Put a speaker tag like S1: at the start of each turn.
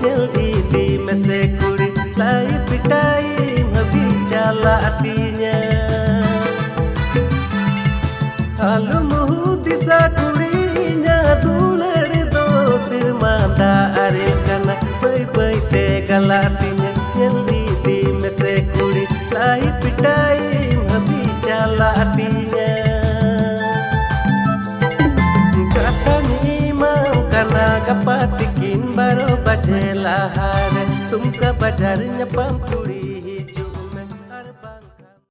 S1: nyel idi mese kuri lai pikai mabicala hatinya. Halu muhutisa kurinya duler do sirmanda aril kana bai bai te galatinya nyel idi mese kuri lai pikai mabicala hatinya. Kapatikin baro bajela hare tumka bajarnya pampu